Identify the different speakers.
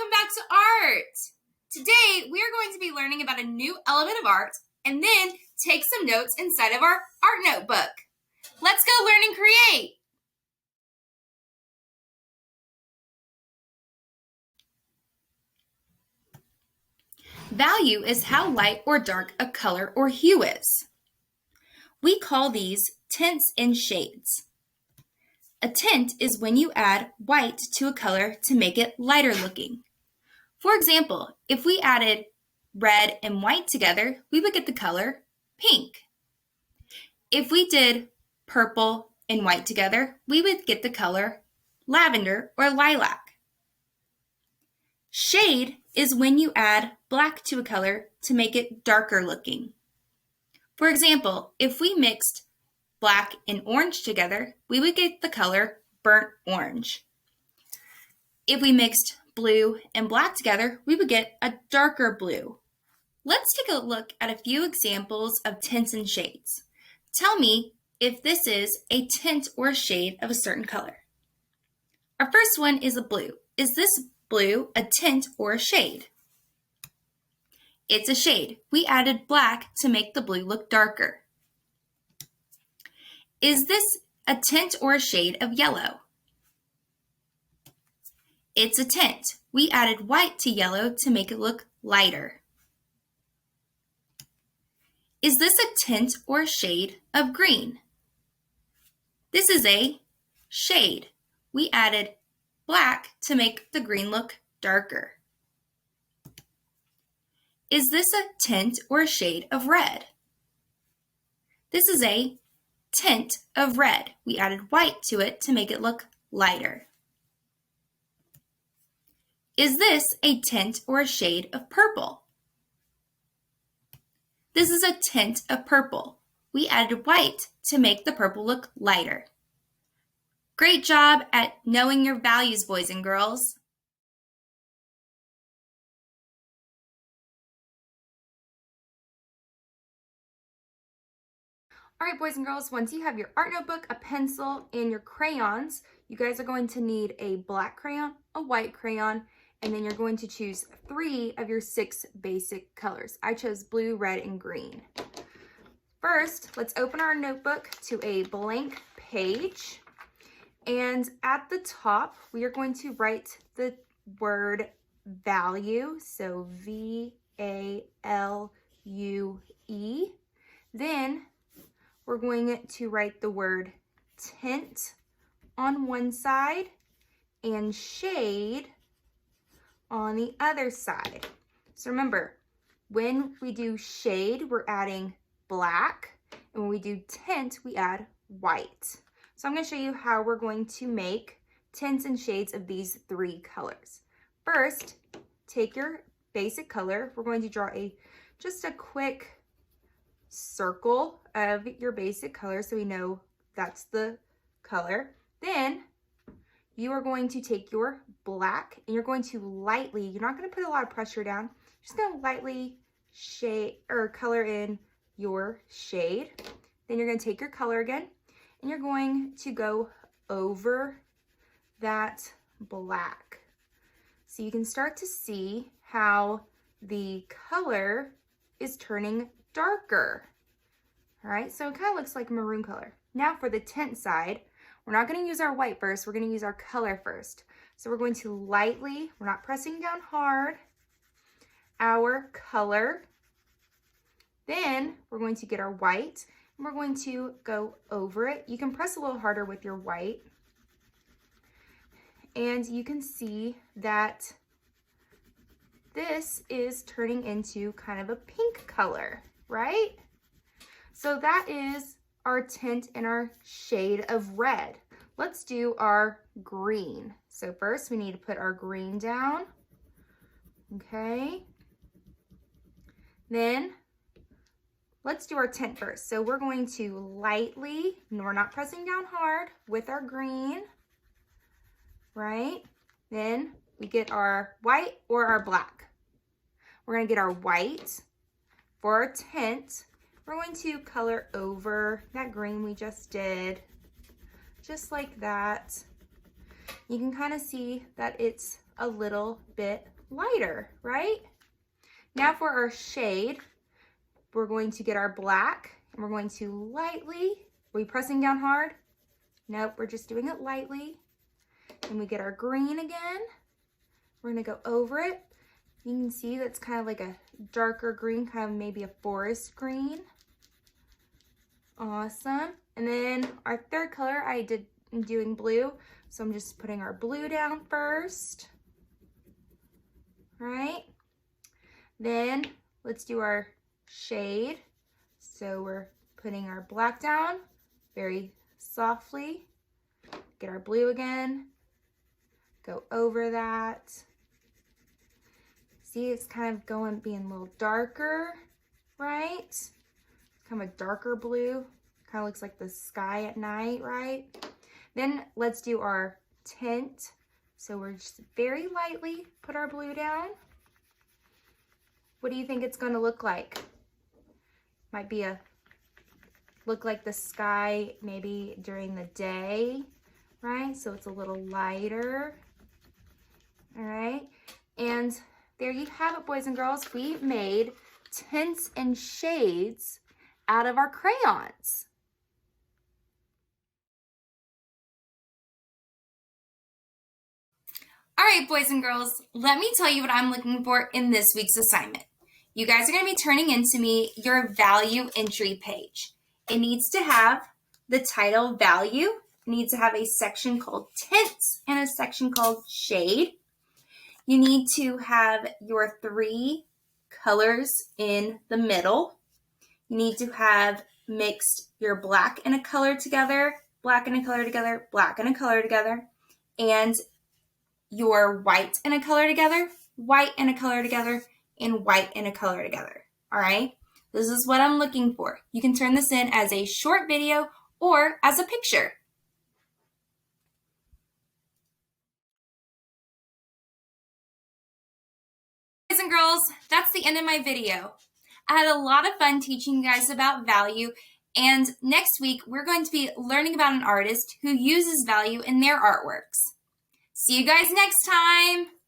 Speaker 1: welcome back to art. Today we are going to be learning about a new element of art and then take some notes inside of our art notebook. Let's go learn and create. Value is how light or dark a color or hue is. We call these tints and shades. A tint is when you add white to a color to make it lighter looking. For example, if we added red and white together, we would get the color pink. If we did purple and white together, we would get the color lavender or lilac. Shade is when you add black to a color to make it darker looking. For example, if we mixed black and orange together, we would get the color burnt orange. If we mixed blue and black together, we would get a darker blue. Let's take a look at a few examples of tints and shades. Tell me if this is a tint or a shade of a certain color. Our first one is a blue. Is this blue a tint or a shade? It's a shade. We added black to make the blue look darker. Is this a tint or a shade of yellow? It's a tint. We added white to yellow to make it look lighter. Is this a tint or a shade of green? This is a shade. We added black to make the green look darker. Is this a tint or a shade of red? This is a tint of red. We added white to it to make it look lighter. Is this a tint or a shade of purple? This is a tint of purple. We added white to make the purple look lighter. Great job at knowing your values, boys and girls. All right, boys and girls, once you have your art notebook, a pencil, and your crayons, you guys are going to need a black crayon, a white crayon, and then you're going to choose 3 of your 6 basic colors. I chose blue, red, and green. First, let's open our notebook to a blank page. And at the top, we are going to write the word value, so V-A-L-U-E. Then we're going to write the word tint on one side and shade on the other side. So remember, when we do shade, we're adding black, and when we do tint, we add white. So I'm going to show you how we're going to make tints and shades of these 3 colors. First, take your basic color. We're going to draw just a quick circle of your basic color so we know that's the color. Then you are going to take your black and you're going to lightly, you're not going to put a lot of pressure down, you're just going to lightly shade or color in your shade. Then you're going to take your color again and you're going to go over that black. So you can start to see how the color is turning darker. All right, so it kind of looks like maroon color. Now for the tint side, we're not going to use our white first, we're going to use our color first. So we're going to lightly, we're not pressing down hard, our color. Then we're going to get our white and we're going to go over it. You can press a little harder with your white. And you can see that this is turning into kind of a pink color, right? So that is our tint and our shade of red. Let's do our green. So first we need to put our green down. Okay. Then let's do our tint first. So we're going to lightly, and we're not pressing down hard with our green, right? Then we get our white or our black. We're going to get our white for our tint. We're going to color over that green we just did, just like that. You can kind of see that it's a little bit lighter, right? Now for our shade, we're going to get our black and we're going to lightly, are we pressing down hard? Nope, we're just doing it lightly. And we get our green again. We're gonna go over it. You can see that's kind of like a darker green, kind of maybe a forest green. Awesome. And then our third color, I'm doing blue. So I'm just putting our blue down first. All right. Then let's do our shade. So we're putting our black down very softly. Get our blue again. Go over that. See, it's kind of being a little darker, right? It's kind of a darker blue. Kind of looks like the sky at night, right? Then let's do our tint. So we're just very lightly put our blue down. What do you think it's going to look like? Might be look like the sky maybe during the day, right? So it's a little lighter. All right. And there you have it, boys and girls. We made tints and shades out of our crayons. All right, boys and girls, let me tell you what I'm looking for in this week's assignment. You guys are going to be turning into me your value entry page. It needs to have the title value. It needs to have a section called tints and a section called shade. You need to have your 3 colors in the middle. You need to have mixed your black and a color together, black and a color together, black and a color together, and your white and a color together, white and a color together, and white and a color together. All right? This is what I'm looking for. You can turn this in as a short video or as a picture. Boys and girls, that's the end of my video. I had a lot of fun teaching you guys about value, and next week we're going to be learning about an artist who uses value in their artworks. See you guys next time!